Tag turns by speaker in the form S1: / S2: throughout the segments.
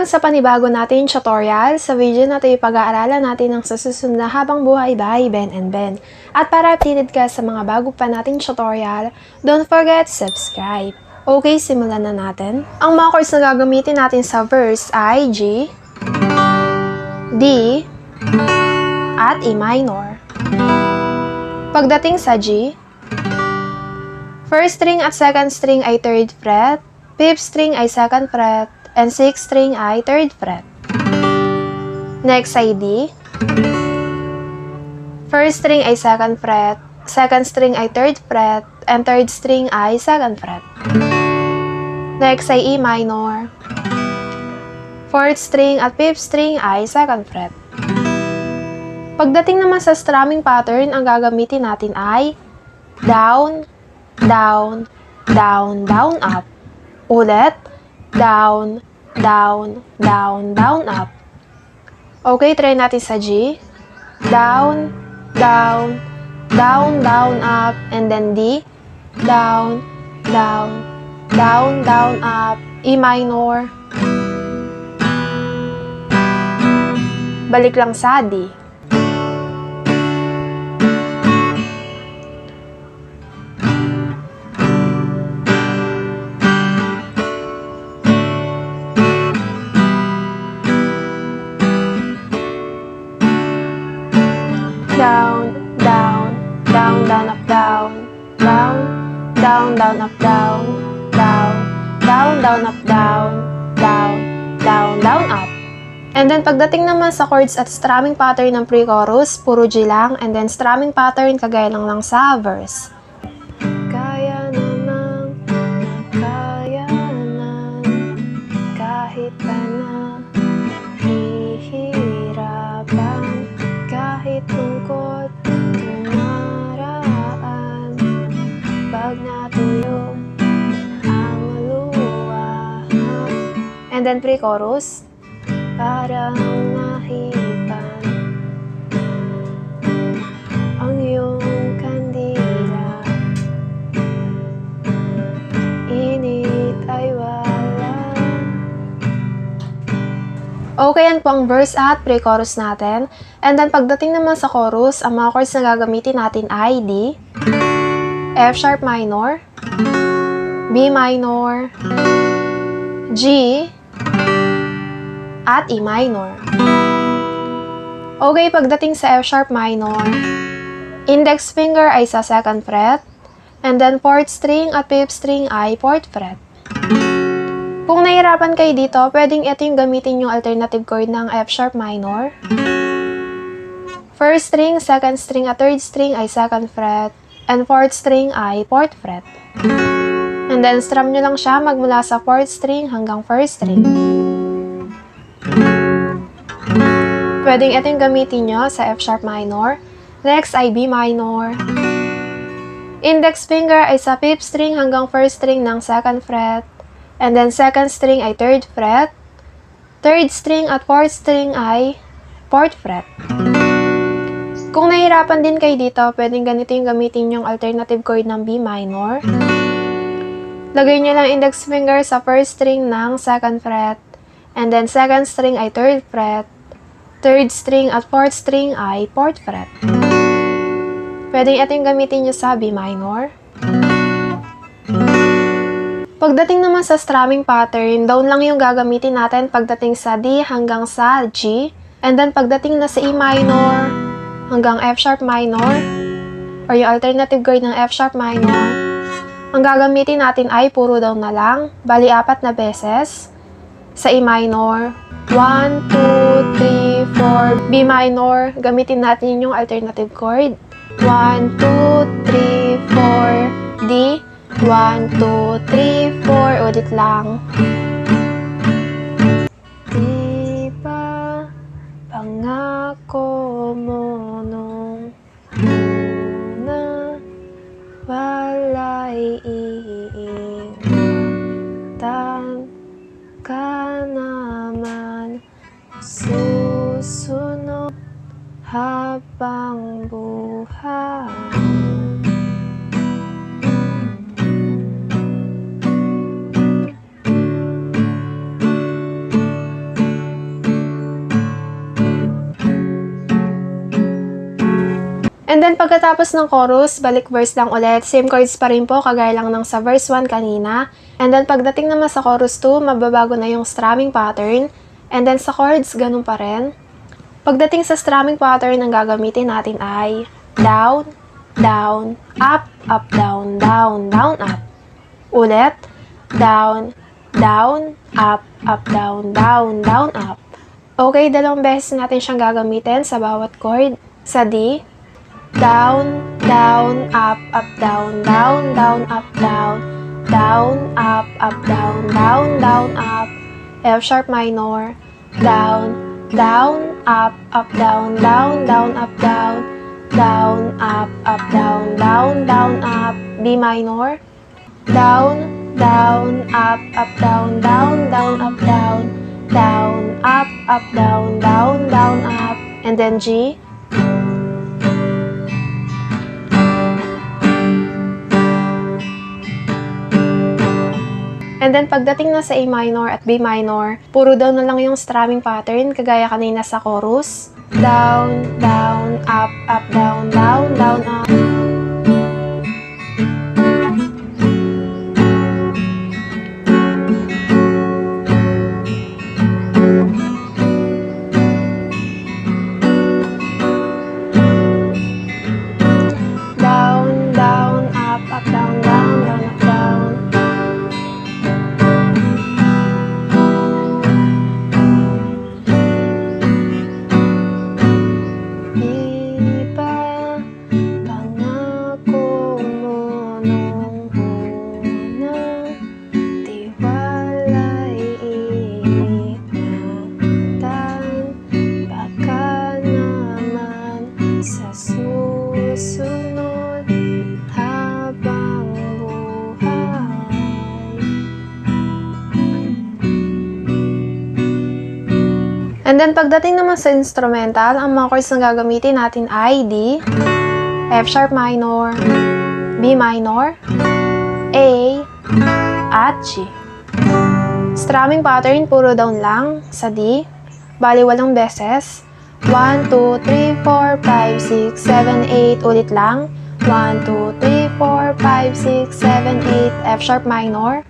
S1: Hanggang sa panibago natin tutorial, sa video na ito pag-aaralan natin ang susunod na Habang Buhay by Ben and Ben. At para updated ka sa mga bago pa nating tutorial, don't forget to subscribe. Okay, simulan na natin. Ang mga chords na gagamitin natin sa verse ay G, D, at E minor. Pagdating sa G, first string at second string ay 3rd fret, 5th string ay 2nd fret, and 6th string ay 3rd fret. Next ay D. First string ay 2nd fret, 2nd string ay 3rd fret, and 3rd string ay 2nd fret. Next ay E minor. 4th string at 5th string ay 2nd fret. Pagdating naman sa strumming pattern, ang gagamitin natin ay down, down, down, down, up. Ulit, down, down, down, down, up. Okay, try natin sa G. Down, down, down, down, up. And then D. Down, down, down, down, up. E minor. Balik lang sa D. Down, down, down, down, up, down, down, down, down, up, down, down, down, down, up, down, down, down, down, up. And then pagdating naman sa chords at strumming pattern ng pre-chorus, puro G lang, and then strumming pattern kagaya lang sa verse. Kaya namang nakayanan kahit pa na hihirapan, kahit lungkot tumaraan, pag natuyo ang luha. And then pre-chorus, parang nahipan ang iyong kandila, init ay wala. Okay, yan po ang verse at pre-chorus natin. And then pagdating naman sa chorus, ang mga chords na gagamitin natin ay D, F sharp minor, B minor, G, at E minor. Okay, pagdating sa F sharp minor, index finger ay sa 2nd fret, and then 4th string at 5th string ay 4th fret. Kung nahirapan kayo dito, pwedeng ito yung gamitin yung alternative chord ng F sharp minor. First string, 2nd string at 3rd string ay 2nd fret, and 4th string ay 4th fret. And then strum nyo lang siya magmula sa 4th string hanggang 1st string. Pwedeng ito yung gamitin nyo sa F sharp minor. Next ay B minor. Index finger ay sa 5th string hanggang 1st string ng 2nd fret. And then 2nd string ay 3rd fret. 3rd string at 4th string ay 4th fret. Kung nahirapan din kayo dito, pwedeng ganito yung gamitin yung alternative chord ng B minor. Lagay nyo lang index finger sa 1st string ng 2nd fret. And then 2nd string ay 3rd fret. 3rd string at 4th string ay 4th fret. Pwedeng ito yung gamitin nyo sa B minor. Pagdating naman sa strumming pattern, down lang yung gagamitin natin pagdating sa D hanggang sa G. And then pagdating na sa E minor hanggang F sharp minor, or yung alternative chord ng F sharp minor, ang gagamitin natin ay puro down na lang, bali 4 na beses. Sa E minor, 1, 2, 3, 4. B minor, gamitin natin yung alternative chord. 1, 2, 3, 4. D, 1, 2, 3, 4. Ulit lang. Di ba pangako mo nung una, wala'y iingatan ka naman, susunod habang buhay. And then, pagkatapos ng chorus, balik verse lang ulit. Same chords pa rin po, kagaya lang ng sa verse 1 kanina. And then, pagdating naman sa chorus 2, mababago na yung strumming pattern. And then, sa chords, ganun pa rin. Pagdating sa strumming pattern, ang gagamitin natin ay down, down, up, up, down, down, down, up. Ulit, down, down, up, up, down, down, down, up. Okay, dalawang beses natin siyang gagamitin sa bawat chord. Sa D, down, down, up, down, down, down, up, down, down, up, down, down, down, up. F sharp minor, down, down, up, down, down, down, up, down, down, up, down, down, down, up. B minor, down, down, up, down, down, down, up, down, down, up, down, down, down, up. And then G, and then, pagdating na sa A minor at B minor, puro down na lang yung strumming pattern, kagaya kanina sa chorus. Down, down, up, down, down, down, up. Down, down, up, down, down, down, up, down. And then, pagdating naman sa instrumental, ang mga chords na gagamitin natin ay D, F sharp minor, B minor, A, at G. Strumming pattern, puro down lang sa D. Bali, 8 beses. 1, 2, 3, 4, 5, 6, 7, 8. Ulit lang. 1, 2, 3, 4, 5, 6, 7, 8. F sharp minor.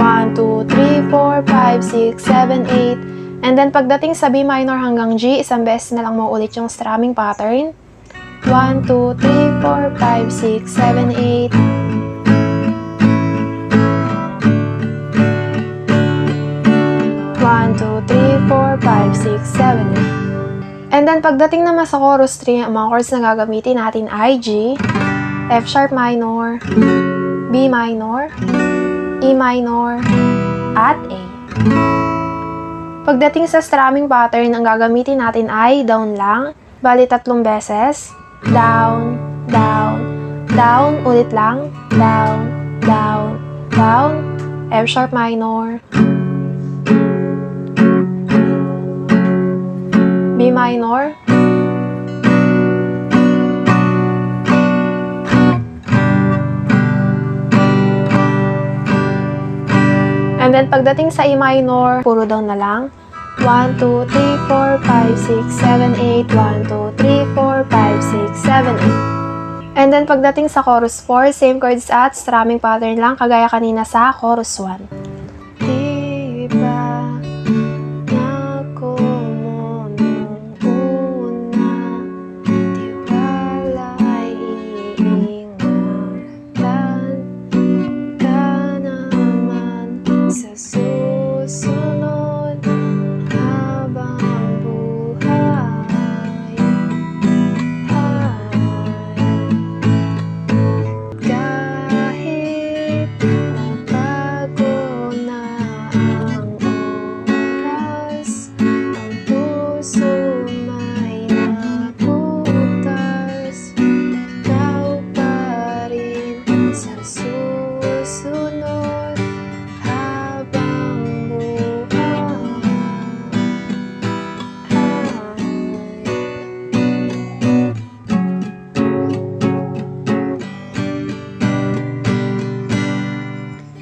S1: 1, 2, 3, 4, 5, 6, 7, 8. And then, pagdating sa B minor hanggang G, isang beses na lang mo ulit yung strumming pattern. 1, 2, 3, 4, 5, 6, 7, 8. One, two, three, four, five, six, seven, eight. And then, pagdating naman sa chorus 3, ang mga chords na gagamitin natin ay G, F sharp minor, B minor, E minor, at A. Pagdating sa strumming pattern, ang gagamitin natin ay down lang. Bali, 3 beses. Down, down, down. Ulit lang. Down, down, down. F sharp minor. B minor. And then, pagdating sa E minor, puro down na lang. 1, 2, 3, 4, 5, 6, 7, 8. 1, 2, 3, 4, 5, 6, 7, 8. And then, pagdating sa chorus 4, same chords at strumming pattern lang, kagaya kanina sa chorus 1.